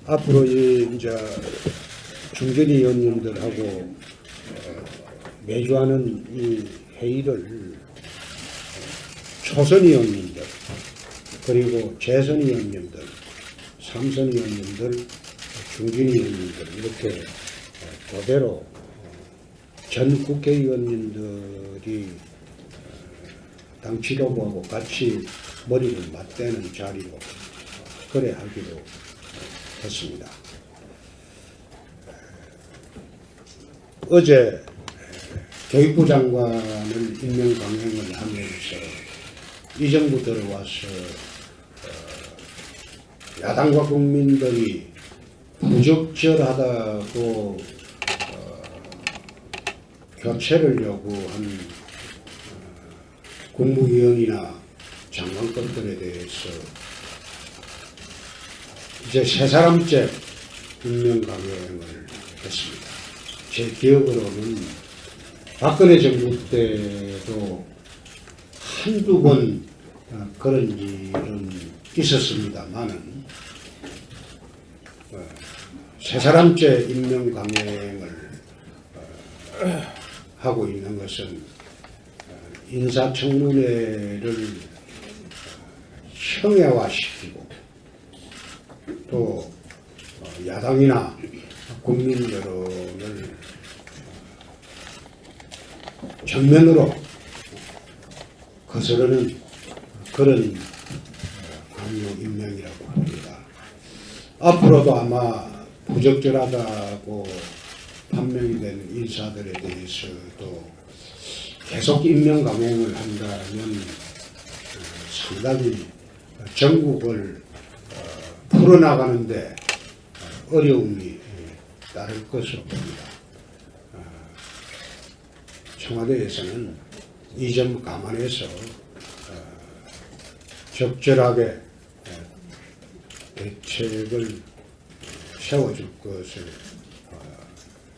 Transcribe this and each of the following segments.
앞으로 이제 중진위 의원님들하고 매주 하는 이 회의를 초선 의원님들 그리고 재선 의원님들, 삼선 의원님들, 중진 의원님들 이렇게 그대로 전 국회의원님들이 당 지도부하고 같이 머리를 맞대는 자리로 그래 하기로 했습니다. 어제 교육부 장관을 임명 강행을 하면서 이 정부 들어와서 야당과 국민들이 부적절하다고 교체를 요구한 국무위원이나 장관급들에 대해서 이제 세 사람째 임명 강행을 했습니다. 제 기억으로는 박근혜 정부 때도 한두 번 그런 일은 있었습니다만은 세 사람째 임명 강행을 하고 있는 것은 인사청문회를 형해화시키고 또 야당이나 국민 여론을 정면으로 거스르는 그런 강요 임명이라고 합니다. 앞으로도 아마 부적절하다고 판명이 된 인사들에 대해서도 계속 임명 강행을 한다면 상당히 전국을 풀어나가는데 어려움이 따를 것으로 봅니다. 청와대에서는 이 점 감안해서 적절하게 대책을 세워줄 것을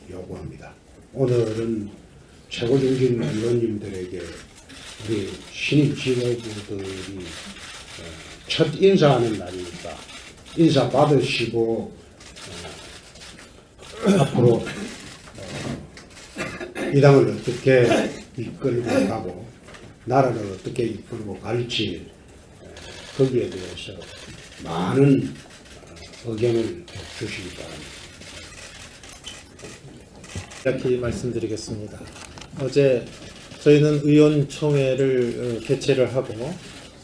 요구합니다. 오늘은 최고중진 의원님들에게 우리 신입 지도부들이 첫 인사하는 날이니까 인사 받으시고 앞으로 이 당을 어떻게 이끌고 가고 나라를 어떻게 이끌고 갈지 거기에 대해서 많은 의견을 주시기 바랍니다. 이렇게 말씀드리겠습니다. 어제 저희는 의원총회를 개최를 하고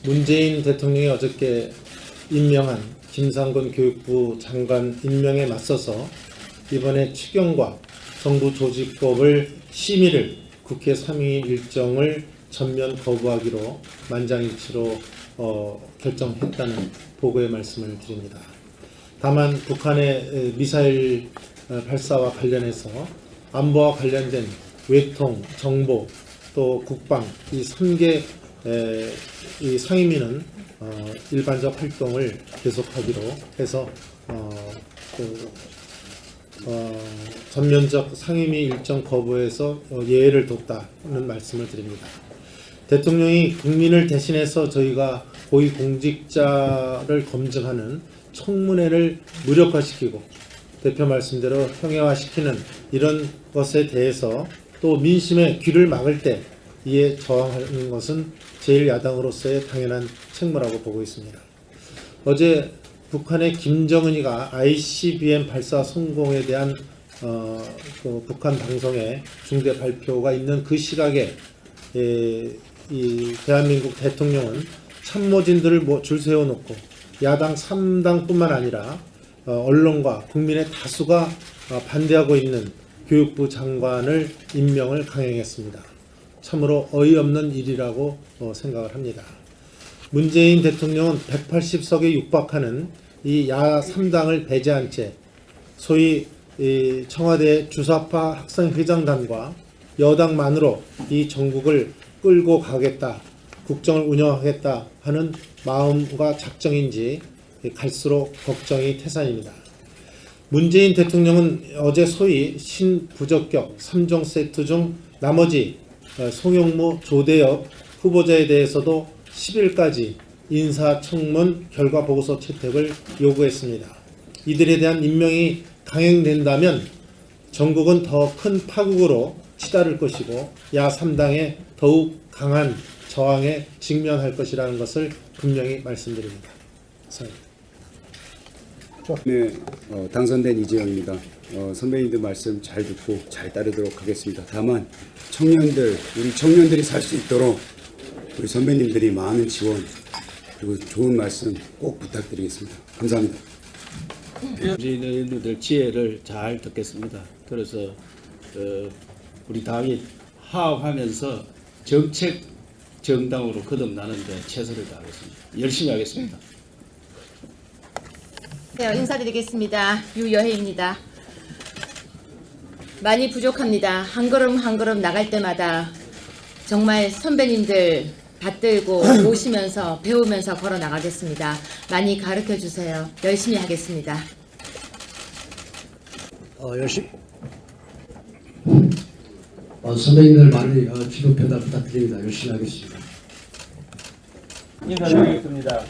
문재인 대통령이 어저께 임명한 김상곤 교육부 장관 임명에 맞서서 이번에 추경과 정부 조직법을 심의를 국회 상위 일정을 전면 거부하기로 만장일치로 결정했다는 보고의 말씀을 드립니다. 다만 북한의 미사일 발사와 관련해서 안보와 관련된 외통, 정보, 또 국방 이 3개 이 상임위는 일반적 활동을 계속하기로 해서 전면적 상임위 일정 거부에서 예외를 뒀다는 말씀을 드립니다. 대통령이 국민을 대신해서 저희가 고위공직자를 검증하는 청문회를 무력화시키고 대표 말씀대로 형해화시키는 이런 것에 대해서 또 민심의 귀를 막을 때 이에 저항하는 것은 제1야당으로서의 당연한 책무라고 보고 있습니다. 어제 북한의 김정은이가 ICBM 발사 성공에 대한 그 북한 방송의 중대 발표가 있는 그 시각에 이 대한민국 대통령은 참모진들을 줄 세워놓고 야당 3당뿐만 아니라 언론과 국민의 다수가 반대하고 있는 교육부 장관을 임명을 강행했습니다. 참으로 어이없는 일이라고 생각을 합니다. 문재인 대통령은 180석에 육박하는 이 야 3당을 배제한 채 소위 청와대 주사파 학생회장단과 여당만으로 이 전국을 끌고 가겠다, 국정을 운영하겠다 하는 마음과 작정인지 갈수록 걱정이 태산입니다. 문재인 대통령은 어제 소위 신부적격 3종 세트 중 나머지 송영무, 조대엽 후보자에 대해서도 10일까지 인사청문 결과보고서 채택을 요구했습니다. 이들에 대한 임명이 강행된다면 전국은 더 큰 파국으로 치달을 것이고 야3당에 더욱 강한 저항에 직면할 것이라는 것을 분명히 말씀드립니다. 이상입니다. 네, 당선된 이재영입니다. 선배님들 말씀 잘 듣고 잘 따르도록 하겠습니다. 다만 우리 청년들이 살 수 있도록 우리 선배님들이 많은 지원 그리고 좋은 말씀 꼭 부탁드리겠습니다. 감사합니다. 우리들 지혜를 잘 듣겠습니다. 그래서 우리 당이 화합하면서 정책 정당으로 거듭나는데 최선을 다하겠습니다. 열심히 하겠습니다. 네, 인사드리겠습니다. 유여혜입니다. 많이 부족합니다. 한 걸음 한 걸음 나갈 때마다 정말 선배님들 받들고 모시면서 배우면서 걸어 나가겠습니다. 많이 가르쳐 주세요. 열심히 하겠습니다. 열심히 선배님들 많이 지도 편달 부탁드립니다. 열심히 하겠습니다. 인사드리겠습니다.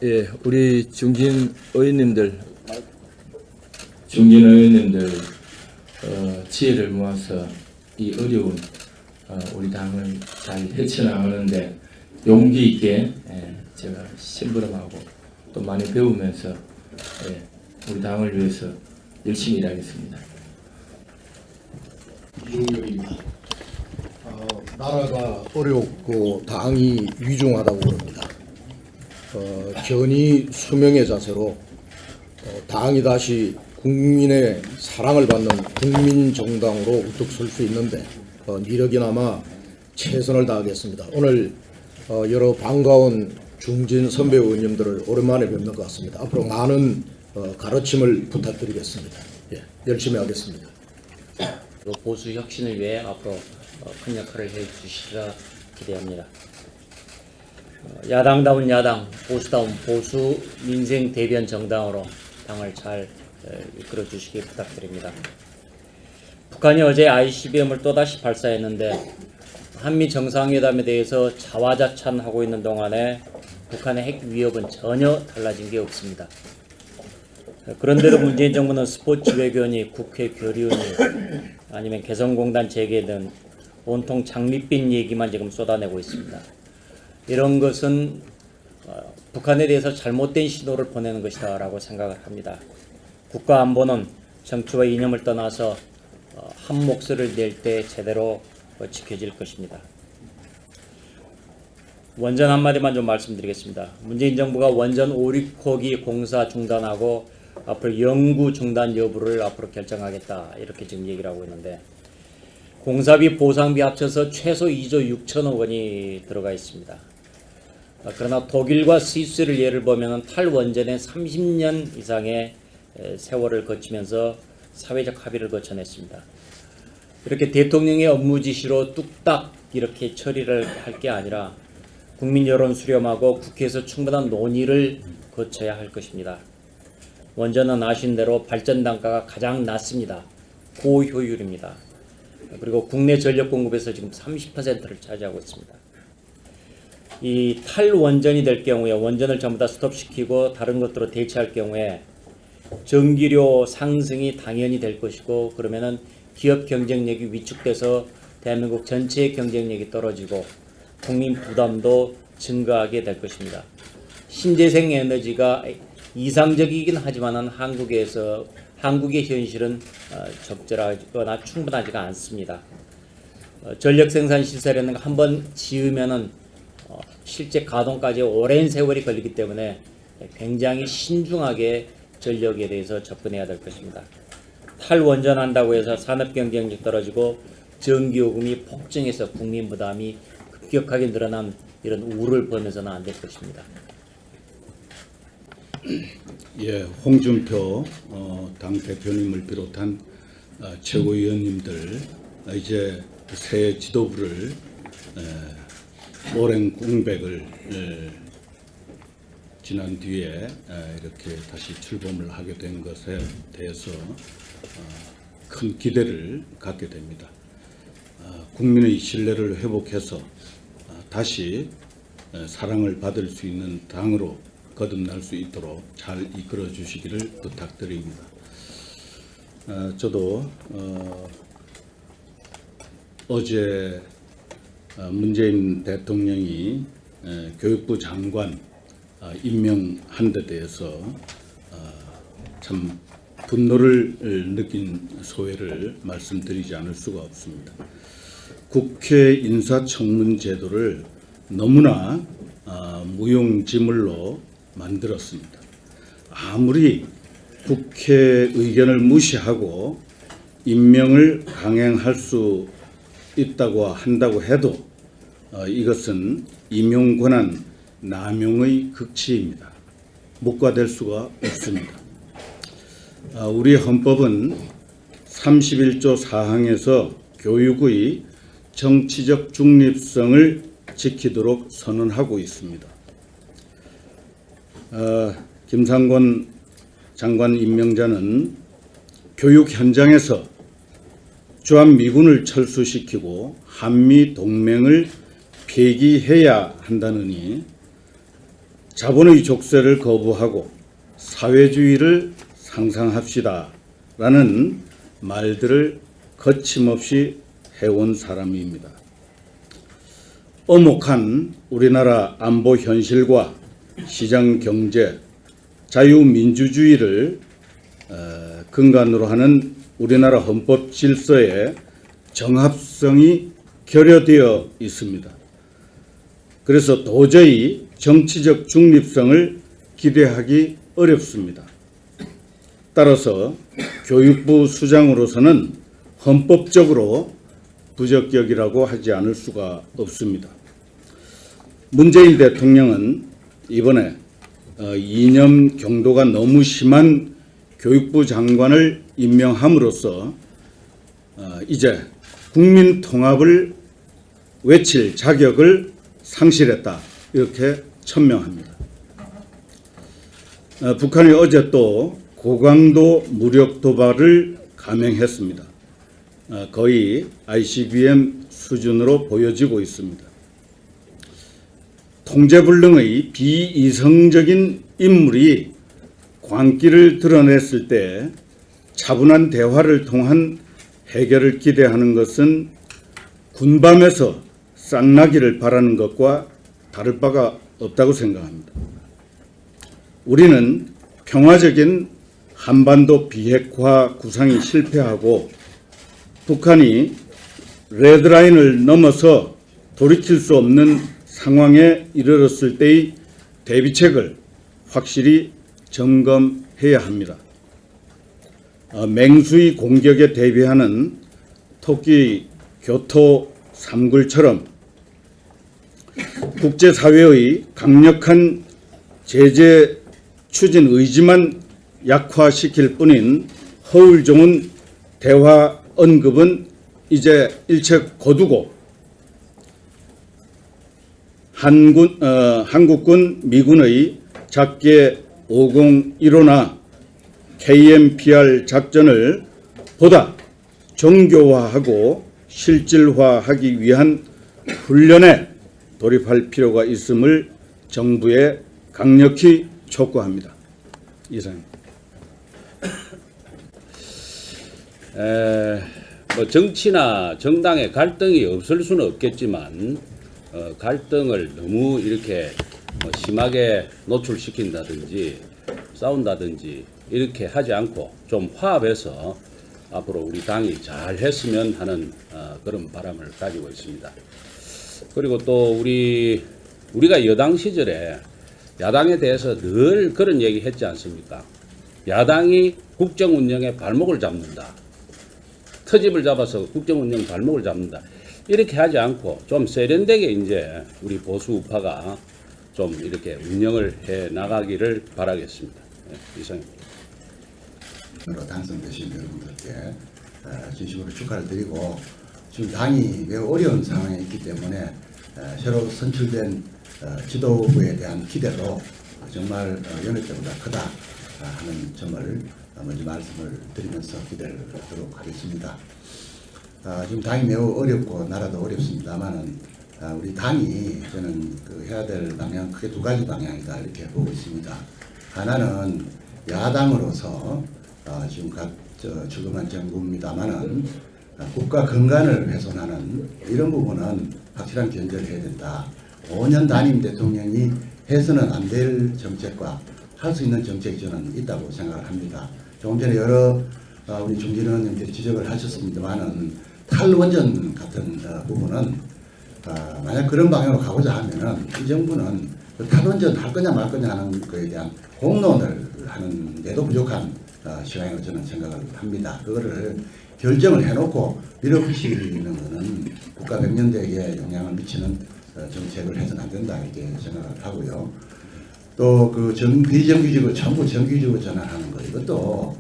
예, 우리 중진 의원님들 지혜를 모아서 이 어려운 우리 당을 잘 헤쳐나가는데 용기 있게 제가 심부름하고 또 많이 배우면서 우리 당을 위해서 열심히 일하겠습니다. 이종렬입니다. 나라가 어렵고 당이 위중하다고 그럽니다. 견이 수명의 자세로 당이 다시 국민의 사랑을 받는 국민정당으로 우뚝 설 수 있는데 이력이나마 최선을 다하겠습니다. 오늘 여러 반가운 중진 선배 의원님들을 오랜만에 뵙는 것 같습니다. 앞으로 많은 가르침을 부탁드리겠습니다. 예, 열심히 하겠습니다. 보수 혁신을 위해 앞으로 큰 역할을 해주시리라 기대합니다. 야당다운 야당, 보수다운 보수, 민생 대변 정당으로 당을 잘 이끌어 주시기 부탁드립니다. 북한이 어제 ICBM을 또다시 발사했는데 한미 정상회담에 대해서 자화자찬하고 있는 동안에 북한의 핵 위협은 전혀 달라진 게 없습니다. 그런데도 문재인 정부는 스포츠 외교니 국회 결의원이 아니면 개성공단 재개 등 온통 장밋빛 얘기만 지금 쏟아내고 있습니다. 이런 것은 북한에 대해서 잘못된 신호를 보내는 것이다 라고 생각을 합니다. 국가안보는 정치와 이념을 떠나서 한 목소리를 낼 때 제대로 지켜질 것입니다. 원전 한마디만 좀 말씀드리겠습니다. 문재인 정부가 원전 오리코기 공사 중단하고 앞으로 영구 중단 여부를 앞으로 결정하겠다 이렇게 지금 얘기를 하고 있는데 공사비 보상비 합쳐서 최소 2조 6천억 원이 들어가 있습니다. 그러나 독일과 스위스를 예를 보면 탈원전에 30년 이상의 세월을 거치면서 사회적 합의를 거쳐냈습니다. 이렇게 대통령의 업무 지시로 뚝딱 이렇게 처리를 할 게 아니라 국민 여론 수렴하고 국회에서 충분한 논의를 거쳐야 할 것입니다. 원전은 아신 대로 발전 단가가 가장 낮습니다. 고효율입니다. 그리고 국내 전력 공급에서 지금 30%를 차지하고 있습니다. 이 탈원전이 될 경우에 원전을 전부 다 스톱시키고 다른 것들로 대체할 경우에 전기료 상승이 당연히 될 것이고 그러면은 기업 경쟁력이 위축돼서 대한민국 전체의 경쟁력이 떨어지고 국민 부담도 증가하게 될 것입니다. 신재생 에너지가 이상적이긴 하지만은 한국의 현실은 적절하거나 충분하지가 않습니다. 전력 생산 시설에는 한번 지으면은 실제 가동까지 오랜 세월이 걸리기 때문에 굉장히 신중하게 전력에 대해서 접근해야 될 것입니다. 탈원전한다고 해서 산업 경쟁력 떨어지고 전기요금이 폭증해서 국민 부담이 급격하게 늘어난 이런 우를 보면서는 안 될 것입니다. 예, 홍준표 당 대표님을 비롯한 최고위원님들 이제 새 지도부를 오랜 공백을 지난 뒤에 이렇게 다시 출범을 하게 된 것에 대해서 큰 기대를 갖게 됩니다. 국민의 신뢰를 회복해서 다시 사랑을 받을 수 있는 당으로 거듭날 수 있도록 잘 이끌어 주시기를 부탁드립니다. 저도 어제 문재인 대통령이 교육부 장관 임명한 데 대해서 참 분노를 느낀 소회를 말씀드리지 않을 수가 없습니다. 국회 인사청문 제도를 너무나 무용지물로 만들었습니다. 아무리 국회 의견을 무시하고 임명을 강행할 수 있다고 한다고 해도 이것은 임용 권한 남용의 극치입니다. 묵과될 수가 없습니다. 우리 헌법은 31조 4항에서 교육의 정치적 중립성을 지키도록 선언하고 있습니다. 김상곤 장관 임명자는 교육 현장에서 주한미군을 철수시키고 한미 동맹을 폐기해야 한다느니 자본의 족쇄를 거부하고 사회주의를 상상합시다 라는 말들을 거침없이 해온 사람입니다. 엄혹한 우리나라 안보 현실과 시장 경제, 자유민주주의를 근간으로 하는 우리나라 헌법 질서의 정합성이 결여되어 있습니다. 그래서 도저히 정치적 중립성을 기대하기 어렵습니다. 따라서 교육부 수장으로서는 헌법적으로 부적격이라고 하지 않을 수가 없습니다. 문재인 대통령은 이번에 이념 경도가 너무 심한 교육부 장관을 임명함으로써 이제 국민 통합을 외칠 자격을 상실했다 이렇게 천명합니다. 북한이 어제 또 고강도 무력 도발을 감행했습니다. 거의 ICBM 수준으로 보여지고 있습니다. 통제불능의 비이성적인 인물이 광기를 드러냈을 때 차분한 대화를 통한 해결을 기대하는 것은 군밤에서 쌍나기를 바라는 것과 다를 바가 없다고 생각합니다. 우리는 평화적인 한반도 비핵화 구상이 실패하고 북한이 레드라인을 넘어서 돌이킬 수 없는 상황에 이르렀을 때의 대비책을 확실히 점검해야 합니다. 맹수의 공격에 대비하는 토끼 교토 삼굴처럼 국제사회의 강력한 제재 추진 의지만 약화시킬 뿐인 허울 좋은 대화 언급은 이제 일체 거두고 한국군 미군의 작계 501호나 KMPR 작전을 보다 정교화하고 실질화하기 위한 훈련에 돌입할 필요가 있음을 정부에 강력히 촉구합니다. 이상입니다. 뭐 정치나 정당의 갈등이 없을 수는 없겠지만 갈등을 너무 이렇게 심하게 노출시킨다든지 싸운다든지 이렇게 하지 않고 좀 화합해서 앞으로 우리 당이 잘 했으면 하는 그런 바람을 가지고 있습니다. 그리고 또 우리가 여당 시절에 야당에 대해서 늘 그런 얘기 했지 않습니까? 야당이 국정 운영에 발목을 잡는다. 터집을 잡아서 국정 운영 발목을 잡는다. 이렇게 하지 않고 좀 세련되게 이제 우리 보수 우파가 좀 이렇게 운영을 해 나가기를 바라겠습니다. 네, 이상입니다. 당선되신 여러분들께 진심으로 축하를 드리고 지금 당이 매우 어려운 상황에 있기 때문에 새로 선출된 지도부에 대한 기대도 정말 여느 때보다 크다 하는 점을 먼저 말씀을 드리면서 기대를 하도록 하겠습니다. 지금 당이 매우 어렵고 나라도 어렵습니다만은 우리 당이 저는 그 해야 될 방향 크게 두 가지 방향이다 이렇게 보고 있습니다. 하나는 야당으로서 지금 출범한 정부입니다만은 국가 건강을 훼손하는 이런 부분은 확실한 견제를 해야 된다. 5년 단임 대통령이 해서는 안 될 정책과 할 수 있는 정책이 저는 있다고 생각을 합니다. 조금 전에 여러 우리 중진 의원님들이 지적을 하셨습니다만은 탈원전 같은 부분은 만약 그런 방향으로 가고자 하면은 이 정부는 그 탈원전 할 거냐 말 거냐 하는 것에 대한 공론을 하는데도 부족한 시간이라고 저는 생각을 합니다. 그거를 결정을 해놓고 밀어붙이는 것은 국가 백년대에 영향을 미치는 정책을 해서는 안 된다 이렇게 생각을 하고요. 또 그 비정규직을 전부 정규직으로 전환하는 것 이것도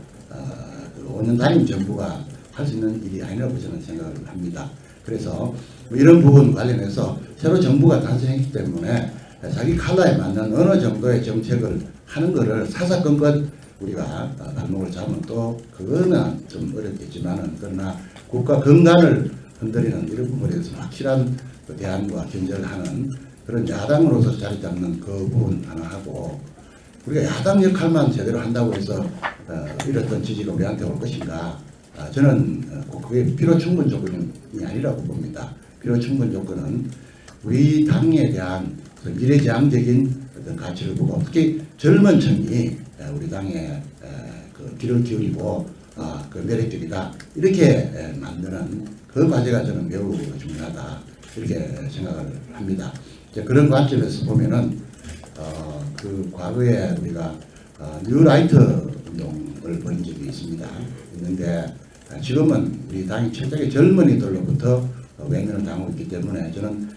그 5년 단임 정부가 할 수 있는 일이 아니라고 저는 생각을 합니다. 그래서 이런 부분 관련해서 새로 정부가 탄생했기 때문에 자기 칼라에 맞는 어느 정도의 정책을 하는 것을 사사건건 우리가 발목을 잡으면 또 그거는 좀 어렵겠지만은 그러나 국가 건강을 흔들리는 이런 부분에 대해서 확실한 대안과 견제를 하는 그런 야당으로서 자리 잡는 그 부분 하나 하고 우리가 야당 역할만 제대로 한다고 해서 이랬던 지지가 우리한테 올 것인가 저는 그게 필요 충분 조건이 아니라고 봅니다. 필요 충분 조건은 우리 당에 대한 미래지향적인 어떤 가치를 보고 특히 젊은 층이 우리 당에 그 귀를 기울이고 그 매력적이다 이렇게 만드는 그 과제가 저는 매우 중요하다 이렇게 생각을 합니다. 그런 관점에서 보면은 그 과거에 우리가 뉴라이트 운동을 벌인 적이 있는데 지금은 우리 당이 철저하게 젊은이들로부터 외면을 당하고 있기 때문에 저는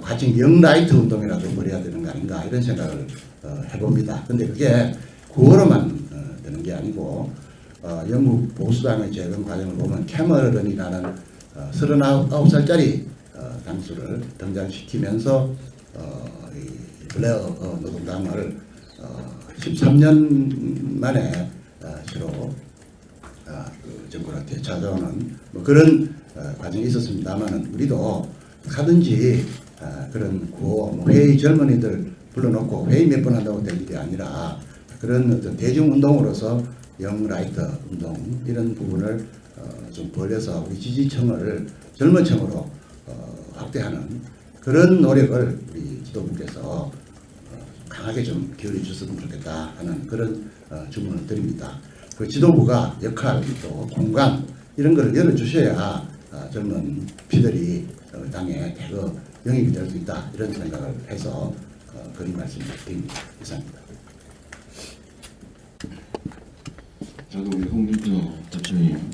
과칭 영라이트 운동이라도 벌여야 되는 거 아닌가 이런 생각을 해봅니다. 근데 그게 구호로만 되는 게 아니고 영국 보수당의 재건 과정을 보면 캐머런이라는 39살짜리 당수를 등장시키면서 블레어 노동당을 13년 만에 새로 그 정권한테 찾아오는 그런 과정이 있었습니다만은 우리도 하든지 그런 구호 회의 젊은이들 불러놓고 회의 몇 번 한다고 될 일이 아니라 그런 어떤 대중운동으로서 영라이트 운동 이런 부분을 좀 벌여서 우리 지지층을 젊은 층으로 확대하는 그런 노력을 우리 지도부께서 강하게 좀 기울여 주셨으면 좋겠다 하는 그런 주문을 드립니다. 그 지도부가 역할 또 공간 이런 걸 열어주셔야 젊은 피들이 당에 대거 영입이 될 수 있다 이런 생각을 해서 그런 말씀을 드립니다. 이상입니다. 저도 우리 홍준표 대표님,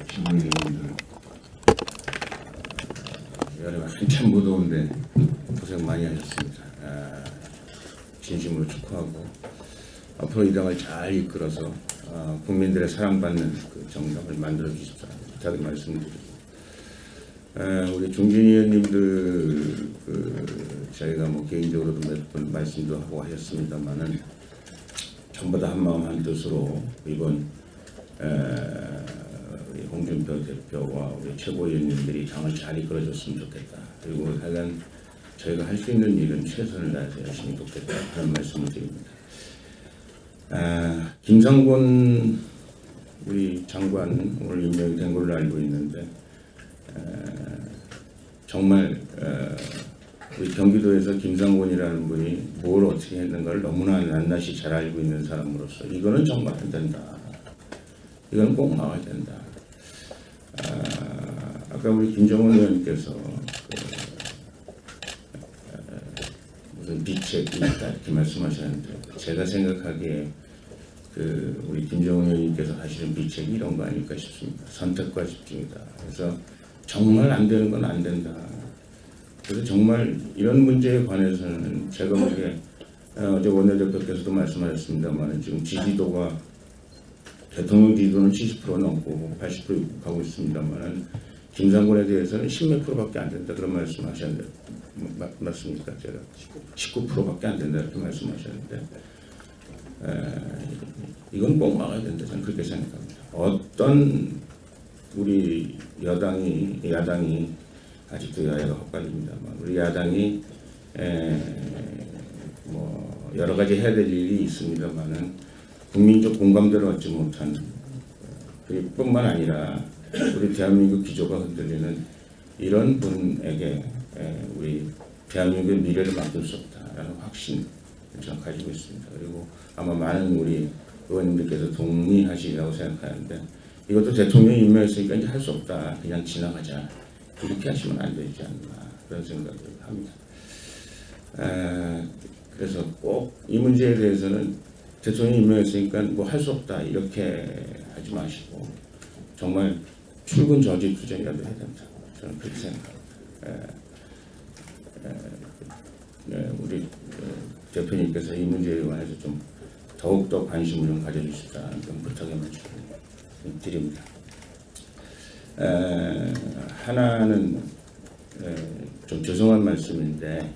최고위원들 여름 한참 무더운데 고생 많이 하셨습니다. 진심으로 축하하고 앞으로 이 당을 잘 이끌어서 국민들의 사랑받는 그 정당을 만들어 주십사 부탁을 말씀드리고 우리 중진 의원님들 저희가 뭐 개인적으로도 몇 번 말씀도 하고 하셨습니다만은 전부 다 한마음 한뜻으로 이번 우리 홍준표 대표와 우리 최고위원님들이 당을 잘 이끌어줬으면 좋겠다. 그리고 하여간 저희가 할 수 있는 일은 최선을 다해서 열심히 돕겠다 그런 말씀을 드립니다. 김상곤 우리 장관 오늘 임명이 된 걸로 알고 있는데 정말 우리 경기도에서 김상곤이라는 분이 뭘 어떻게 했는가를 너무나 낱낱이 잘 알고 있는 사람으로서 이거는 정말 안 된다. 이건 꼭 나와야 된다. 아까 우리 김정은 의원님께서 무슨 비책이 있다 이렇게 말씀하셨는데 제가 생각하기에 우리 김정은 의원님께서 하시는 비책이 이런 거 아닐까 싶습니다. 선택과 집중이다. 그래서 정말 안 되는 건 안 된다. 그래서 정말 이런 문제에 관해서는 제가 보기에 어제 원내대표께서도 말씀하셨습니다만 지금 지지도가 대통령 지지도는 70% 넘고 80% 가고 있습니다만 김상곤에 대해서는 10몇 %밖에 안 된다 그런 말씀하셨는데 맞습니까? 제가 19%밖에 안 된다 이렇게 말씀하셨는데 이건 꼭 막아야 된다 저는 그렇게 생각합니다. 어떤 우리 야당이 아직도 여야가 헛갈립니다만 우리 야당이 뭐 여러 가지 해야 될 일이 있습니다만은 국민적 공감대를 얻지 못한 뿐만 아니라 우리 대한민국 기조가 흔들리는 이런 분에게 우리 대한민국의 미래를 맡길 수 없다라는 확신을 저는 가지고 있습니다. 그리고 아마 많은 우리 의원님들께서 동의하시리라고 생각하는데 이것도 대통령이 임명했으니까 이제 할 수 없다. 그냥 지나가자. 이렇게 하시면 안 되지 않나 그런 생각을 합니다. 그래서 꼭 이 문제에 대해서는 대통령이 임명했으니까 뭐 할 수 없다. 이렇게 하지 마시고 정말 출근 저지 투쟁이라도 해야 된다. 저는 그렇게 생각합니다. 우리 대표님께서 이 문제에 관해서 좀 더욱더 관심을 좀 가져주시다는 그런 부탁을 드립니다. 하나는 좀 죄송한 말씀인데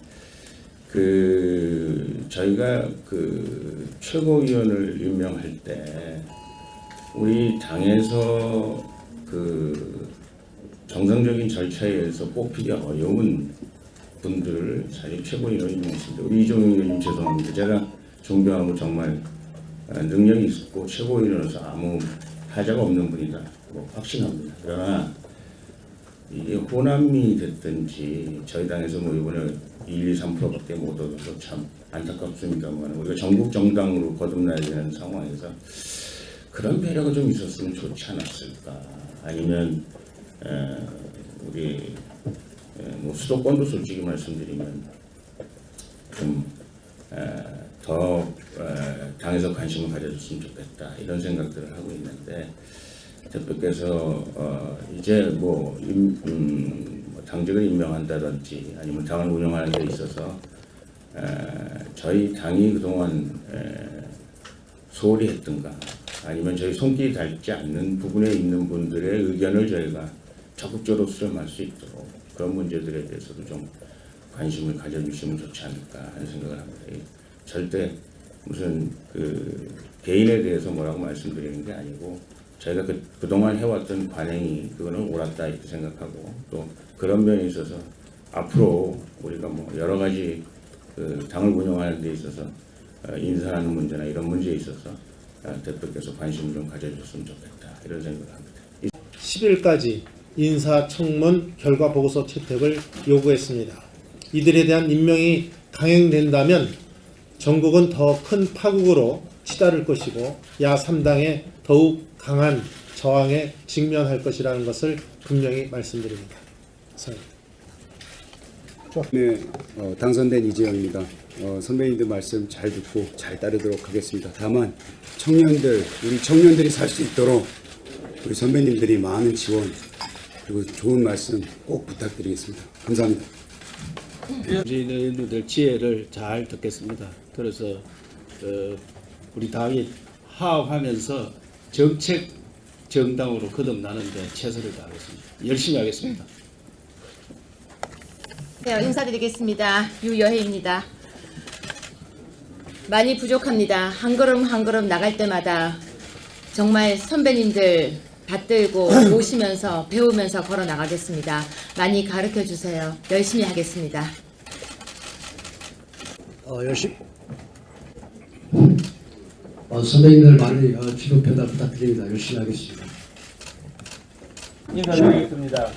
저희가 최고위원을 임명할 때 우리 당에서 정상적인 절차에 의해서 뽑히기 어려운 분들을 사실 최고위원으로 임명했습니다. 우리 이종용 의원님 죄송합니다. 제가 존경하고 정말 능력이 있고 최고위원으로서 아무 하자가 없는 분이다. 뭐 확신합니다. 그러나 이게 호남이 됐든지 저희 당에서 뭐 이번에 1, 2, 3%밖에 못 얻어서 참 안타깝습니다만 우리가 전국 정당으로 거듭나야 되는 상황에서 그런 배려가 좀 있었으면 좋지 않았을까. 아니면 우리 뭐 수도권도 솔직히 말씀드리면 좀 더 당에서 관심을 가져줬으면 좋겠다 이런 생각들을 하고 있는데 대표께서 이제 뭐 당직을 임명한다든지 아니면 당을 운영하는 데 있어서 저희 당이 그동안 소홀히 했던가 아니면 저희 손길이 닿지 않는 부분에 있는 분들의 의견을 저희가 적극적으로 수렴할 수 있도록 그런 문제들에 대해서도 좀 관심을 가져주시면 좋지 않을까 하는 생각을 합니다. 절대 무슨 개인에 대해서 뭐라고 말씀드리는 게 아니고 저희가 그동안 해왔던 관행이 그거는 옳았다 이렇게 생각하고 또 그런 면에 있어서 앞으로 우리가 뭐 여러 가지 당을 운영하는 데 있어서 인사하는 문제나 이런 문제에 있어서 대표께서 관심을 좀 가져줬으면 좋겠다 이런 생각을 합니다. 10일까지 인사청문 결과 보고서 채택을 요구했습니다. 이들에 대한 임명이 강행된다면 전국은 더 큰 파국으로 치달을 것이고 야3당의 더욱 강한 저항에 직면할 것이라는 것을 분명히 말씀드립니다. 네, 당선된 이재영입니다. 선배님들 말씀 잘 듣고 잘 따르도록 하겠습니다. 다만 우리 청년들이 살 수 있도록 우리 선배님들이 많은 지원 그리고 좋은 말씀 꼭 부탁드리겠습니다. 감사합니다. 우리들 지혜를 잘 듣겠습니다. 그래서 우리 당이 화합하면서 정책 정당으로 거듭나는데 최선을 다하겠습니다. 열심히 하겠습니다. 네, 인사드리겠습니다. 유여혜입니다. 많이 부족합니다. 한 걸음 한 걸음 나갈 때마다 정말 선배님들 받들고 모시면서 배우면서 걸어 나가겠습니다. 많이 가르쳐 주세요. 열심히 하겠습니다. 선배님들 많이 지도 편달 부탁드립니다. 열심히 하겠습니다. 인사드리겠습니다.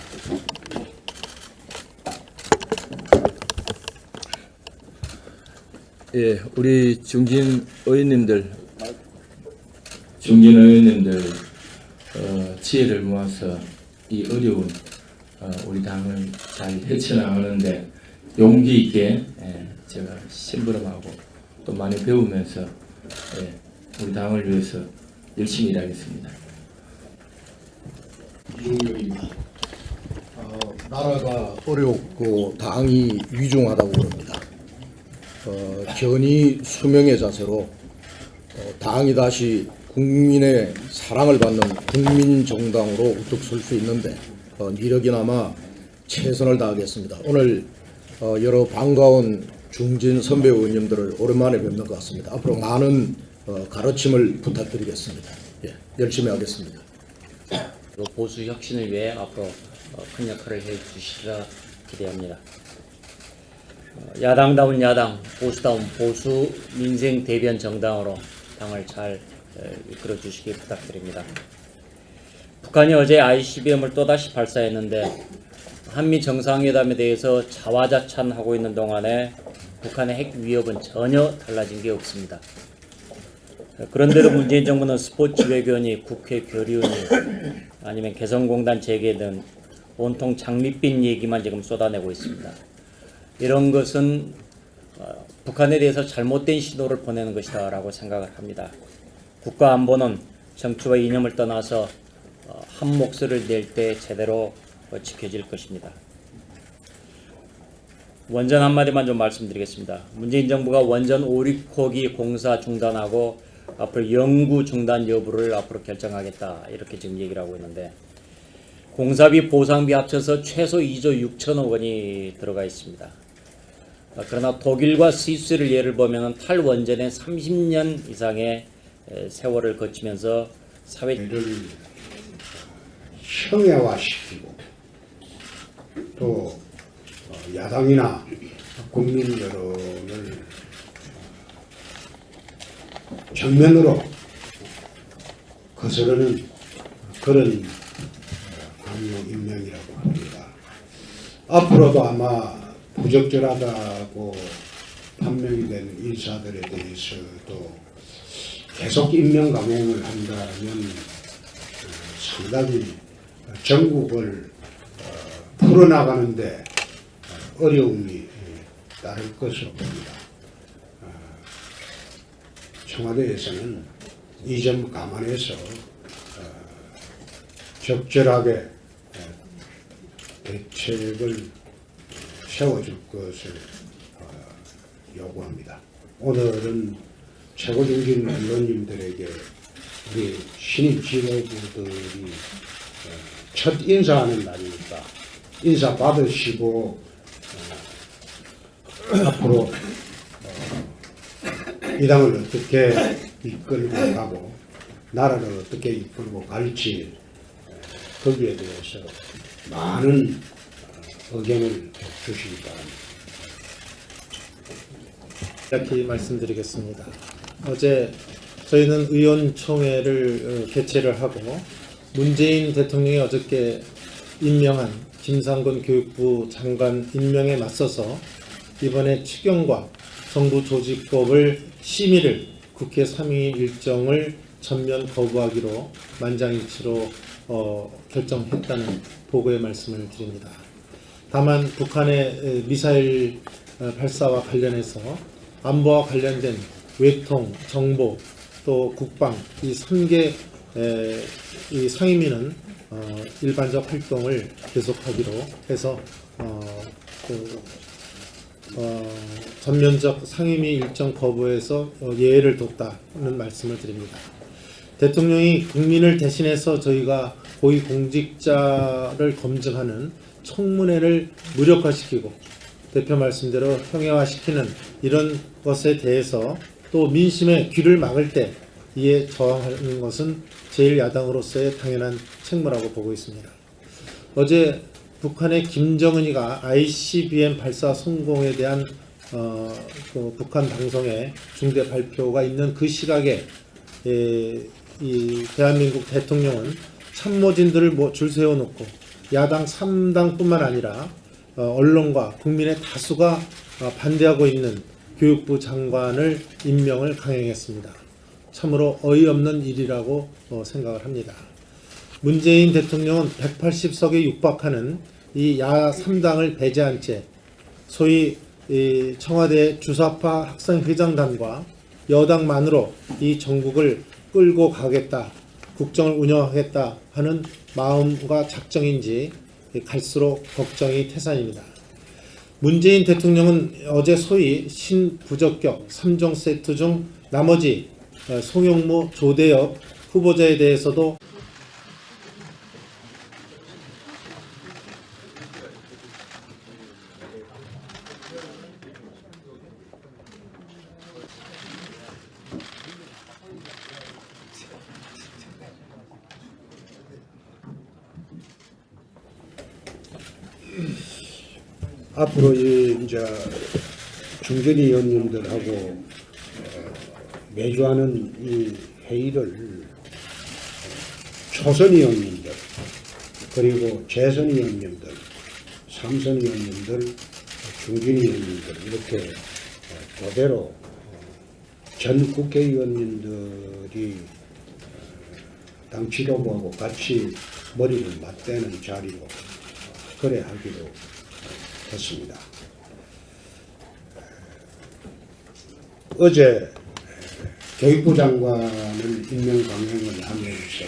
예, 우리 중진 의원님들 지혜를 모아서 이 어려운 우리 당을 잘 헤쳐나가는데 용기 있게 제가 심부름하고 또 많이 배우면서 우리 당을 위해서 열심히 일하겠습니다. 이종용입니다. 나라가 어렵고 당이 위중하다고 그럽니다. 견이 수명의 자세로 당이 다시 국민의 사랑을 받는 국민정당으로 우뚝 설 수 있는데 이력이나마 최선을 다하겠습니다. 오늘 여러 반가운 중진 선배 의원님들을 오랜만에 뵙는 것 같습니다. 앞으로 많은 가르침을 부탁드리겠습니다. 예, 열심히 하겠습니다. 보수 혁신을 위해 앞으로 큰 역할을 해주시리라 기대합니다. 야당다운 야당, 보수다운 보수 민생 대변 정당으로 당을 잘 이끌어 주시기 부탁드립니다. 북한이 어제 ICBM을 또다시 발사했는데 한미 정상회담에 대해서 자화자찬하고 있는 동안에 북한의 핵 위협은 전혀 달라진 게 없습니다. 그런데도 문재인 정부는 스포츠 외교니 국회 결의원이 아니면 개성공단 재개 등 온통 장밋빛 얘기만 지금 쏟아내고 있습니다. 이런 것은 북한에 대해서 잘못된 신호를 보내는 것이다 라고 생각을 합니다. 국가안보는 정치와 이념을 떠나서 한 목소리를 낼 때 제대로 지켜질 것입니다. 원전 한마디만 좀 말씀드리겠습니다. 문재인 정부가 원전 오리코기 공사 중단하고 앞으로 영구 중단 여부를 앞으로 결정하겠다 이렇게 지금 얘기를 하고 있는데, 공사비 보상비 합쳐서 최소 2조 6천억 원이 들어가 있습니다. 그러나 독일과 스위스를 예를 보면 탈원전에 30년 이상의 세월을 거치면서 사회를 형해화시키고 또 야당이나 국민 여론을 정면으로 거스르는 그런 강요 임명이라고 합니다. 앞으로도 아마 부적절하다고 판명이 된 인사들에 대해서도 계속 임명 감행을 한다면 상당히 전국을 풀어나가는데 어려움이 따를 것으로 봅니다. 청와대에서는 이 점 감안해서 적절하게 대책을 세워줄 것을 요구합니다. 오늘은 최고 중진 언론인들에게 우리 신입 지도부들이 첫 인사하는 날이니까 인사 받으시고 앞으로 이 당을 어떻게 이끌고 가고 나라를 어떻게 이끌고 갈지 거기에 대해서 많은 의견을 주시기 바랍니다. 이렇게 말씀드리겠습니다. 어제 저희는 의원총회를 개최를 하고 문재인 대통령이 어저께 임명한 김상곤 교육부 장관 임명에 맞서서 이번에 추경과 정부 조직법을 심의를 국회 상임 일정을 전면 거부하기로 만장일치로 결정했다는 보고의 말씀을 드립니다. 다만 북한의 미사일 발사와 관련해서 안보와 관련된 외통, 정보, 또 국방 이 3개 이 상임위는 일반적 활동을 계속하기로 해서 전면적 상임위 일정 거부에서 예외를 뒀다는 말씀을 드립니다. 대통령이 국민을 대신해서 저희가 고위공직자를 검증하는 청문회를 무력화시키고 대표 말씀대로 형해화시키는 이런 것에 대해서 또 민심의 귀를 막을 때 이에 저항하는 것은 제1야당으로서의 당연한 책무라고 보고 있습니다. 어제 북한의 김정은이가 ICBM 발사 성공에 대한 그 북한 방송의 중대 발표가 있는 그 시각에 이 대한민국 대통령은 참모진들을 줄 세워놓고 야당 3당뿐만 아니라 언론과 국민의 다수가 반대하고 있는 교육부 장관을 임명을 강행했습니다. 참으로 어이없는 일이라고 생각을 합니다. 문재인 대통령은 180석에 육박하는 이 야 3당을 배제한 채 소위 청와대 주사파 학생회장단과 여당만으로 이 전국을 끌고 가겠다, 국정을 운영하겠다 하는 마음과 작정인지 갈수록 걱정이 태산입니다. 문재인 대통령은 어제 소위 신부적격 3종 세트 중 나머지 송영무, 조대엽 후보자에 대해서도 앞으로 이제 중진위 의원님들하고 매주 하는 이 회의를 초선 의원님들 그리고 재선 의원님들, 삼선 의원님들, 중진 의원님들 이렇게 그대로 전 국회의원님들이 당 지도부하고 같이 머리를 맞대는 자리로 그래 하기로 했습니다. 어제 교육부 장관을 임명 강행을 하면서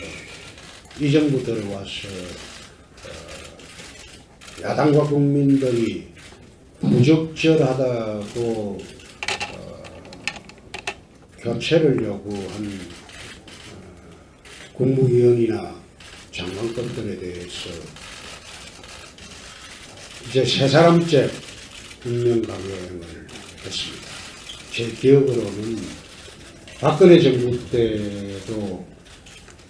이 정부 들어와서 야당과 국민들이 부적절하다고 교체를 요구한 국무위원이나 장관급들에 대해서 이제 세 사람째 임명 강행을 했습니다. 제 기억으로는 박근혜 정부 때도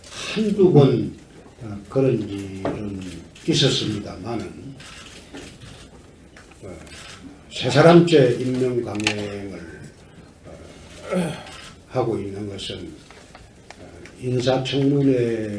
한두 번 그런 일은 있었습니다만은 세 사람째 임명 강행을 하고 있는 것은 인사청문회